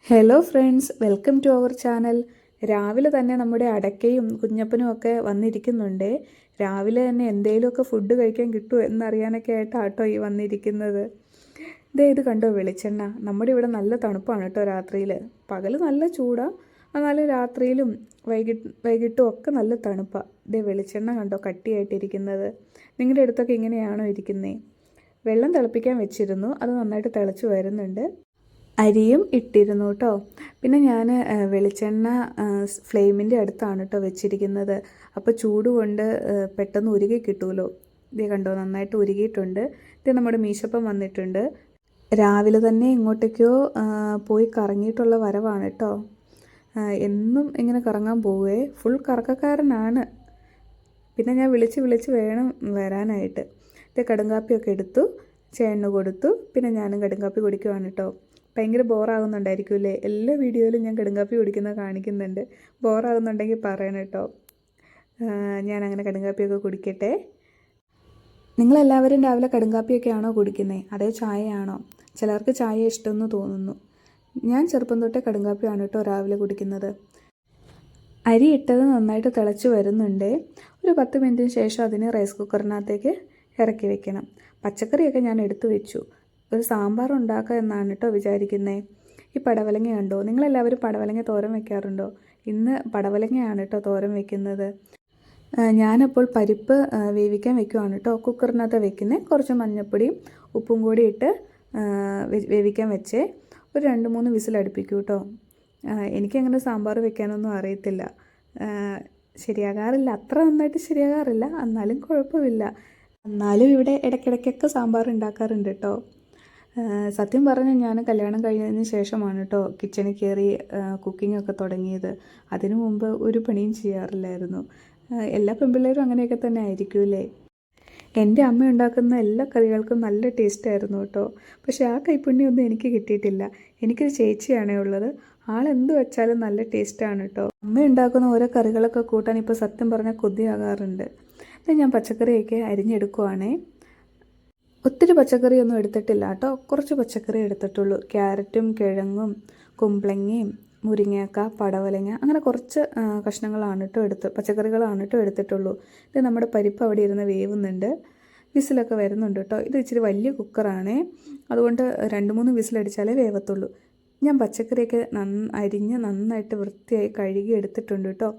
Hello friends, welcome to our channel. രാവിലെ തന്നെ നമ്മുടെ അടയ്ക്കയും കുഞ്ഞപ്പനും ഒക്കെ വന്നിരിക്കുന്നുണ്ട്. രാവിലെ തന്നെ എന്തെങ്കിലുമൊക്കെ ഫുഡ് കഴിക്കാൻ കിട്ടുമോ എന്നറിയാനൊക്കെ ആയിട്ടാട്ടോ ഈ വന്നിരിക്കുന്നത്. ഇത് കണ്ടോ വെളിച്ചെണ്ണ. നമ്മുടെ ഇവിടെ നല്ല തണുപ്പാണ് കേട്ടോ രാത്രിയിൽ. പകൽ നല്ല ചൂടാണ്, എന്നാലും രാത്രിയിലും വൈകിട്ടും ഒക്കെ നല്ല തണുപ്പാണ്. വെളിച്ചെണ്ണ കണ്ടോ കട്ടിയായിട്ടിരിക്കുന്നത്. നിങ്ങളുടെ അടുത്തൊക്കെ ഇങ്ങനെയാണോ ഇരിക്കുന്നത്? വെള്ളം തിളപ്പിക്കാൻ വെച്ചിരുന്നു, അത് നന്നായിട്ട് തിളച്ച് വരുന്നുണ്ട്. അരിയും ഇട്ടിരുന്നു കേട്ടോ. പിന്നെ ഞാൻ വെളിച്ചെണ്ണ ഫ്ലെയിമിൻ്റെ അടുത്താണ് കേട്ടോ വെച്ചിരിക്കുന്നത്. അപ്പോൾ ചൂട് കൊണ്ട് പെട്ടെന്ന് ഉരുകി കിട്ടുമല്ലോ. ഇത് കണ്ടോ നന്നായിട്ട് ഉരുകിയിട്ടുണ്ട്. ഇത് നമ്മുടെ മീശപ്പം വന്നിട്ടുണ്ട്. രാവിലെ തന്നെ ഇങ്ങോട്ടേക്കോ പോയി കറങ്ങിയിട്ടുള്ള വരവാണ് കേട്ടോ. എന്നും ഇങ്ങനെ കറങ്ങാൻ പോവേ, ഫുൾ കറക്കക്കാരനാണ്. പിന്നെ ഞാൻ വിളിച്ച് വേണം വരാനായിട്ട്. ഇത് കടുങ്കാപ്പിയൊക്കെ എടുത്തു, ചേട്ടന് കൊടുത്തു. പിന്നെ ഞാനും കടുങ്കാപ്പി കുടിക്കുവാണ് കേട്ടോ. ഭയങ്കര ബോറാകുന്നുണ്ടായിരിക്കുമല്ലേ? എല്ലാ വീഡിയോയിലും ഞാൻ കടുങ്കാപ്പി കുടിക്കുന്നത് കാണിക്കുന്നുണ്ട്. ബോറാകുന്നുണ്ടെങ്കിൽ പറയണം കേട്ടോ. ഞാനങ്ങനെ കടുങ്കാപ്പിയൊക്കെ കുടിക്കട്ടെ. നിങ്ങളെല്ലാവരും രാവിലെ കടുങ്കാപ്പിയൊക്കെ ആണോ കുടിക്കുന്നത്? അതോ ചായയാണോ? ചിലർക്ക് ചായ ഇഷ്ടമെന്ന് തോന്നുന്നു. ഞാൻ ചെറുപ്പം തൊട്ടേ കടുങ്കാപ്പിയാണ് കേട്ടോ രാവിലെ കുടിക്കുന്നത്. അരി ഇട്ടത് നന്നായിട്ട് തിളച്ച് വരുന്നുണ്ട്. ഒരു 10 മിനിറ്റിന് ശേഷം അതിന് റൈസ് കുക്കറിനകത്തേക്ക് ഇറക്കി വെക്കണം. പച്ചക്കറിയൊക്കെ ഞാൻ എടുത്തു വെച്ചു. ഒരു സാമ്പാർ ഉണ്ടാക്കുക എന്നാണ് കേട്ടോ വിചാരിക്കുന്നത്. ഈ പടവലങ്ങ കണ്ടോ? നിങ്ങളെല്ലാവരും പടവലങ്ങ തോരൻ വെക്കാറുണ്ടോ? ഇന്ന് പടവലങ്ങയാണ് കേട്ടോ തോരൻ വെക്കുന്നത്. ഞാനപ്പോൾ പരിപ്പ് വേവിക്കാൻ വെക്കുവാണ് കേട്ടോ. കുക്കറിനകത്ത് വെക്കുന്നത്. കുറച്ച് മഞ്ഞൾപ്പൊടിയും ഉപ്പും കൂടി ഇട്ട് വേവിക്കാൻ വെച്ചേ. ഒരു 2-3 വിസിലടുപ്പിക്കൂ കേട്ടോ. എനിക്കങ്ങനെ സാമ്പാർ വെക്കാനൊന്നും അറിയത്തില്ല, ശരിയാകാറില്ല, അത്ര നന്നായിട്ട് ശരിയാകാറില്ല. എന്നാലും കുഴപ്പമില്ല. എന്നാലും ഇവിടെ ഇടയ്ക്കിടയ്ക്കൊക്കെ സാമ്പാർ ഉണ്ടാക്കാറുണ്ട് കേട്ടോ. സത്യം പറഞ്ഞാൽ ഞാൻ കല്യാണം കഴിഞ്ഞതിന് ശേഷമാണ് കേട്ടോ കിച്ചണിൽ കയറി കുക്കിങ്ങൊക്കെ തുടങ്ങിയത്. അതിനു മുമ്പ് ഒരു പണിയും ചെയ്യാറില്ലായിരുന്നു. എല്ലാ പെൺപിള്ളേരും അങ്ങനെയൊക്കെ തന്നെ ആയിരിക്കുമല്ലേ? എൻ്റെ അമ്മ ഉണ്ടാക്കുന്ന എല്ലാ കറികൾക്കും നല്ല ടേസ്റ്റായിരുന്നു കേട്ടോ. പക്ഷേ ആ കൈപ്പുണ്യമൊന്നും എനിക്ക് കിട്ടിയിട്ടില്ല. എനിക്കൊരു ചേച്ചിയാണേ ഉള്ളത്. ആളെന്ത് വെച്ചാലും നല്ല ടേസ്റ്റാണ് കേട്ടോ. അമ്മ ഉണ്ടാക്കുന്ന ഓരോ കറികളൊക്കെ കൂട്ടാൻ ഇപ്പോൾ സത്യം പറഞ്ഞാൽ കൊതിയാകാറുണ്ട്. ഞാൻ പച്ചക്കറിയൊക്കെ അരിഞ്ഞെടുക്കുവാണേ. ഒത്തിരി പച്ചക്കറിയൊന്നും എടുത്തിട്ടില്ല കേട്ടോ. കുറച്ച് പച്ചക്കറി എടുത്തിട്ടുള്ളൂ. ക്യാരറ്റും കിഴങ്ങും കുമ്പളങ്ങയും മുരിങ്ങക്ക പടവലങ്ങ അങ്ങനെ കുറച്ച് കഷ്ണങ്ങളാണ് കേട്ടോ പച്ചക്കറികളാണ് കേട്ടോ എടുത്തിട്ടുള്ളൂ. ഇത് നമ്മുടെ പരിപ്പ് അവിടെ ഇരുന്ന് വേവുന്നുണ്ട്. വിസിലൊക്കെ വരുന്നുണ്ട് കേട്ടോ. ഇത് ഇച്ചിരി വലിയ കുക്കറാണേ, അതുകൊണ്ട് 2-3 വിസിലടിച്ചാലേ വേവത്തുള്ളൂ. ഞാൻ പച്ചക്കറിയൊക്കെ അരിഞ്ഞ് നന്നായിട്ട് വൃത്തിയായി കഴുകി എടുത്തിട്ടുണ്ട് കേട്ടോ.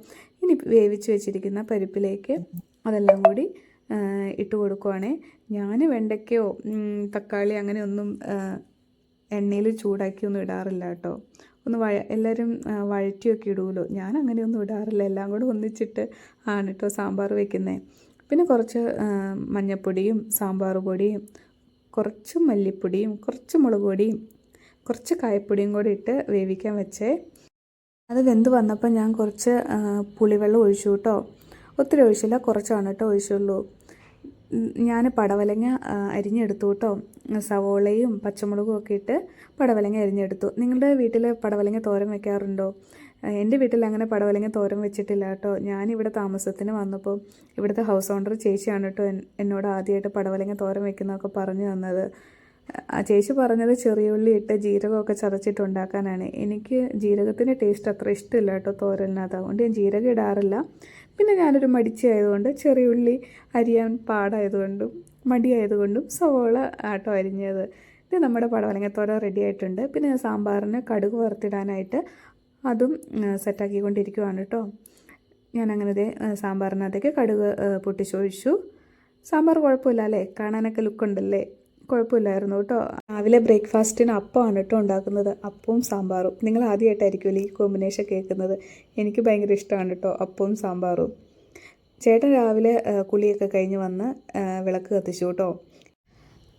ഇനി വേവിച്ച് വെച്ചിരിക്കുന്ന പരിപ്പിലേക്ക് അതെല്ലാം കൂടി ഇട്ട് കൊടുക്കുവാണേ. ഞാൻ വെണ്ടയ്ക്കയോ തക്കാളി അങ്ങനെ ഒന്നും എണ്ണയിൽ ചൂടാക്കിയൊന്നും ഇടാറില്ല കേട്ടോ. എല്ലാവരും വഴറ്റിയൊക്കെ ഇടുമല്ലോ, ഞാൻ അങ്ങനെയൊന്നും ഇടാറില്ല. എല്ലാം കൂടെ ഒന്നിച്ചിട്ട് ആണ് കേട്ടോ സാമ്പാർ വെക്കുന്നത്. പിന്നെ കുറച്ച് മഞ്ഞൾപ്പൊടിയും സാമ്പാർ പൊടിയും കുറച്ച് മല്ലിപ്പൊടിയും കുറച്ച് മുളക് പൊടിയും കുറച്ച് കായപ്പൊടിയും കൂടി ഇട്ട് വേവിക്കാൻ വെച്ചേ. അത് വെന്ത് വന്നപ്പോൾ ഞാൻ കുറച്ച് പുളിവെള്ളം ഒഴിച്ചു കേട്ടോ. ഒത്തിരി ഒഴിച്ചില്ല, കുറച്ചാണ് കേട്ടോ ഒഴിച്ചുള്ളൂ. ഞാൻ പടവലങ്ങ അരിഞ്ഞെടുത്തു കേട്ടോ. സവോളയും പച്ചമുളകും ഒക്കെ ഇട്ട് പടവലങ്ങ അരിഞ്ഞെടുത്തു. നിങ്ങളുടെ വീട്ടിൽ പടവലങ്ങ തോരൻ വെക്കാറുണ്ടോ? എൻ്റെ വീട്ടിൽ അങ്ങനെ പടവലങ്ങ തോരൻ വെച്ചിട്ടില്ല കേട്ടോ. ഞാനിവിടെ താമസത്തിന് വന്നപ്പോൾ ഇവിടുത്തെ ഹൗസ് ഓണർ ചേച്ചിയാണ് കേട്ടോ എന്നോട് ആദ്യമായിട്ട് പടവലങ്ങ തോരൻ വെക്കുന്നതൊക്കെ പറഞ്ഞു തന്നത്. ആ ചേച്ചി പറഞ്ഞത് ചെറിയ ഉള്ളി ഇട്ട് ജീരകമൊക്കെ ചതച്ചിട്ടുണ്ടാക്കാനാണ്. എനിക്ക് ജീരകത്തിൻ്റെ ടേസ്റ്റ് അത്ര ഇഷ്ടമില്ല കേട്ടോ തോരലിനകത്ത്, അതുകൊണ്ട് ഞാൻ ജീരകം ഇടാറില്ല. പിന്നെ ഞാനൊരു മടിച്ചായതുകൊണ്ട് ചെറിയ ഉള്ളി അരിയാൻ പാടായതുകൊണ്ടും മടിയായതുകൊണ്ടും സവോള ആട്ടോ അരിഞ്ഞത്. ഇത് നമ്മുടെ പടവലങ്ങത്തോര റെഡി ആയിട്ടുണ്ട്. പിന്നെ സാമ്പാറിന് കടുക് വറുത്തിടാനായിട്ട് അതും സെറ്റാക്കിക്കൊണ്ടിരിക്കുവാണ് കേട്ടോ. ഞാനങ്ങനെ സാമ്പാറിനകത്തേക്ക് കടുക് പൊട്ടിച്ചൊഴിച്ചു. സാമ്പാർ കുഴപ്പമില്ല അല്ലേ? കാണാനൊക്കെ ലുക്കുണ്ടല്ലേ? കുഴപ്പമില്ലായിരുന്നു കേട്ടോ. രാവിലെ ബ്രേക്ക്ഫാസ്റ്റിന് അപ്പമാണ് കേട്ടോ ഉണ്ടാക്കുന്നത്. അപ്പവും സാമ്പാറും. നിങ്ങൾ ആദ്യമായിട്ടായിരിക്കുമല്ലോ ഈ കോമ്പിനേഷൻ കേൾക്കുന്നത്. എനിക്ക് ഭയങ്കര ഇഷ്ടമാണ് കേട്ടോ അപ്പവും സാമ്പാറും. ചേട്ടൻ രാവിലെ കുളിയൊക്കെ കഴിഞ്ഞ് വന്ന് വിളക്ക് കത്തിച്ചു കേട്ടോ.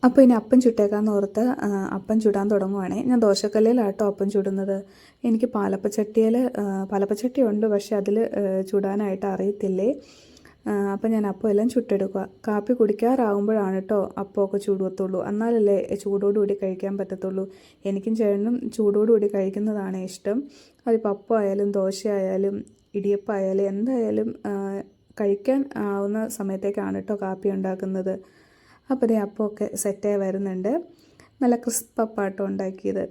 അപ്പോൾ ഇനി അപ്പം ചുട്ടേക്കാന്ന് ഓർത്ത് അപ്പം ചുടാൻ തുടങ്ങുവാണേ. ഞാൻ ദോശക്കല്ലിലാട്ടോ അപ്പം ചുടുന്നത്. എനിക്ക് പാലപ്പച്ചട്ടി ഉണ്ട്, പക്ഷെ അതിൽ ചുടാനായിട്ട് അറിയത്തില്ലേ. അപ്പം ഞാൻ അപ്പം എല്ലാം ചുട്ടെടുക്കുക. കാപ്പി കുടിക്കാറാകുമ്പോഴാണ് കേട്ടോ അപ്പമൊക്കെ ചൂടുവത്തുള്ളൂ, എന്നാലല്ലേ ചൂടോടുകൂടി കഴിക്കാൻ പറ്റത്തുള്ളൂ. എനിക്കും ചേട്ടനും ചൂടോടുകൂടി കഴിക്കുന്നതാണ് ഇഷ്ടം. അതിപ്പോൾ അപ്പം ആയാലും ദോശ ആയാലും ഇടിയപ്പം ആയാലും എന്തായാലും കഴിക്കാൻ ആവുന്ന സമയത്തേക്കാണ് കേട്ടോ കാപ്പി ഉണ്ടാക്കുന്നത്. അപ്പോൾ ദേ അപ്പമൊക്കെ സെറ്റായി വരുന്നുണ്ട്. നല്ല ക്രിസ്പ് അപ്പാട്ടോ ഉണ്ടാക്കിയത്.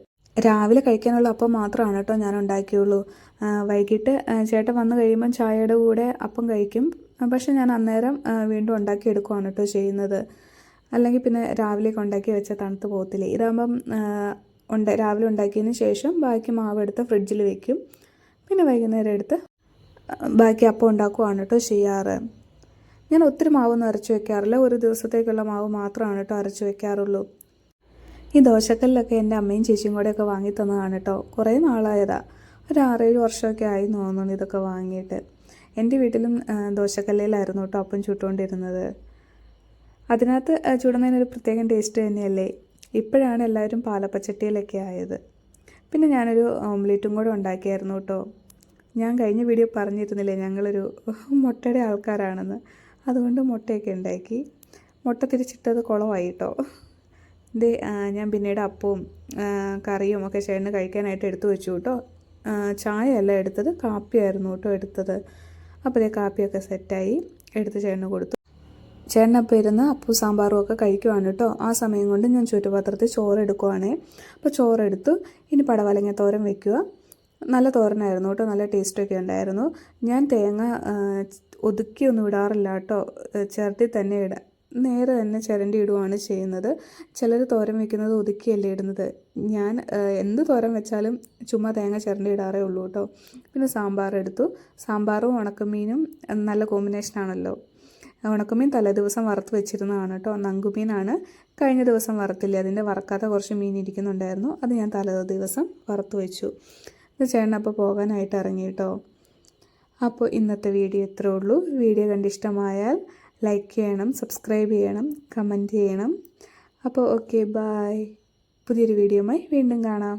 രാവിലെ കഴിക്കാനുള്ള അപ്പം മാത്രമാണ് കേട്ടോ ഞാൻ ഉണ്ടാക്കിയുള്ളൂ. വൈകിട്ട് ചേട്ടൻ വന്നു കഴിയുമ്പം ചായയുടെ കൂടെ അപ്പം കഴിക്കും. പക്ഷെ ഞാൻ അന്നേരം വീണ്ടും ഉണ്ടാക്കിയെടുക്കുകയാണ് കേട്ടോ ചെയ്യുന്നത്. അല്ലെങ്കിൽ പിന്നെ രാവിലേക്ക് ഉണ്ടാക്കി വെച്ചാൽ തണുത്ത് പോകത്തില്ലേ. ഇതാകുമ്പം രാവിലെ ഉണ്ടാക്കിയതിന് ശേഷം ബാക്കി മാവ് എടുത്ത് ഫ്രിഡ്ജിൽ വെക്കും. പിന്നെ വൈകുന്നേരം എടുത്ത് ബാക്കി അപ്പം ഉണ്ടാക്കുകയാണ് കേട്ടോ ചെയ്യാറ്. ഞാൻ ഒത്തിരി മാവൊന്നും അരച്ച് വെക്കാറില്ല. ഒരു ദിവസത്തേക്കുള്ള മാവ് മാത്രമാണ് കേട്ടോ അരച്ച് വെക്കാറുള്ളൂ. ഈ ദോശക്കല്ലൊക്കെ എൻ്റെ അമ്മയും ചേച്ചിയും കൂടെയൊക്കെ വാങ്ങി തന്നതാണ് കേട്ടോ. കുറേ നാളായതാണ്, ഒരു 6-7 വർഷമൊക്കെ ആയി തോന്നുന്നു ഇതൊക്കെ വാങ്ങിയിട്ട്. എൻ്റെ വീട്ടിലും ദോശക്കല്ലയിലായിരുന്നു കേട്ടോ അപ്പം ചുട്ടുകൊണ്ടിരുന്നത്. അതിനകത്ത് ചുടുന്നതിനൊരു പ്രത്യേകം ടേസ്റ്റ് തന്നെയല്ലേ. ഇപ്പോഴാണ് എല്ലാവരും പാലപ്പച്ചട്ടിയിലൊക്കെ ആയത്. പിന്നെ ഞാനൊരു ഓംലേറ്റും കൂടെ ഉണ്ടാക്കിയായിരുന്നു കേട്ടോ. ഞാൻ കഴിഞ്ഞ വീഡിയോ പറഞ്ഞിരുന്നില്ലേ ഞങ്ങളൊരു മുട്ടയുടെ ആൾക്കാരാണെന്ന്. അതുകൊണ്ട് മുട്ടയൊക്കെ ഉണ്ടാക്കി. മുട്ട തിരിച്ചിട്ടത് കുളമായി കേട്ടോ. ഇത് ഞാൻ പിന്നീട് അപ്പവും കറിയും ഒക്കെ ചേട്ടന് കഴിക്കാനായിട്ട് എടുത്തു വെച്ചു കേട്ടോ. ചായയല്ല എടുത്തത്, കാപ്പിയായിരുന്നു കേട്ടോ എടുത്തത്. അപ്പോൾ ഇതേ കാപ്പിയൊക്കെ സെറ്റായി എടുത്ത് ചേട്ടന് കൊടുത്തു. ചേട്ടനപ്പം ഇരുന്ന് അപ്പവും സാമ്പാറും ഒക്കെ കഴിക്കുവാണ് കേട്ടോ. ആ സമയം കൊണ്ട് ഞാൻ ചുറ്റുപാത്രത്തിൽ ചോറ് എടുക്കുവാണേ. അപ്പോൾ ചോറെടുത്തു. ഇനി പടവലങ്ങ തോരൻ വെക്കുക. നല്ല തോരനായിരുന്നു കേട്ടോ, നല്ല ടേസ്റ്റൊക്കെ ഉണ്ടായിരുന്നു. ഞാൻ തേങ്ങ ഒതുക്കിയൊന്നും ഇടാറില്ല കേട്ടോ, ചിരണ്ടി തന്നെ നേരെ തന്നെ ചിരണ്ടി ഇടുകയാണ് ചെയ്യുന്നത്. ചിലർ തോരൻ വെക്കുന്നത് ഒതുക്കിയല്ലേ ഇടുന്നത്. ഞാൻ എന്ത് തോരൻ വെച്ചാലും ചുമ്മാ തേങ്ങ ചിരണ്ടി ഇടാറേ ഉള്ളൂ കേട്ടോ. പിന്നെ സാമ്പാർ എടുത്തു. സാമ്പാറും ഉണക്കമീനും നല്ല കോമ്പിനേഷനാണല്ലോ. ഉണക്കമീൻ തലേദിവസം വറുത്ത് വെച്ചിരുന്നതാണ് കേട്ടോ. നങ്കുമീനാണ് കഴിഞ്ഞ ദിവസം വറുത്തില്ല, അതിൻ്റെ വറക്കാത്ത കുറച്ച് മീൻ ഇരിക്കുന്നുണ്ടായിരുന്നു. അത് ഞാൻ തലേ ദിവസം വറുത്ത് വെച്ചു. ഇത് ചേട്ടനപ്പോൾ പോകാനായിട്ട് ഇറങ്ങി കേട്ടോ. അപ്പോൾ ഇന്നത്തെ വീഡിയോ ഇത്രേ ഉള്ളൂ. വീഡിയോ കണ്ടിഷ്ടമായാൽ ലൈക്ക് ചെയ്യണം, സബ്സ്ക്രൈബ് ചെയ്യണം, കമൻറ്റ് ചെയ്യണം. അപ്പോൾ ഓക്കെ, ബായ്. പുതിയൊരു വീഡിയോയുമായി വീണ്ടും കാണാം.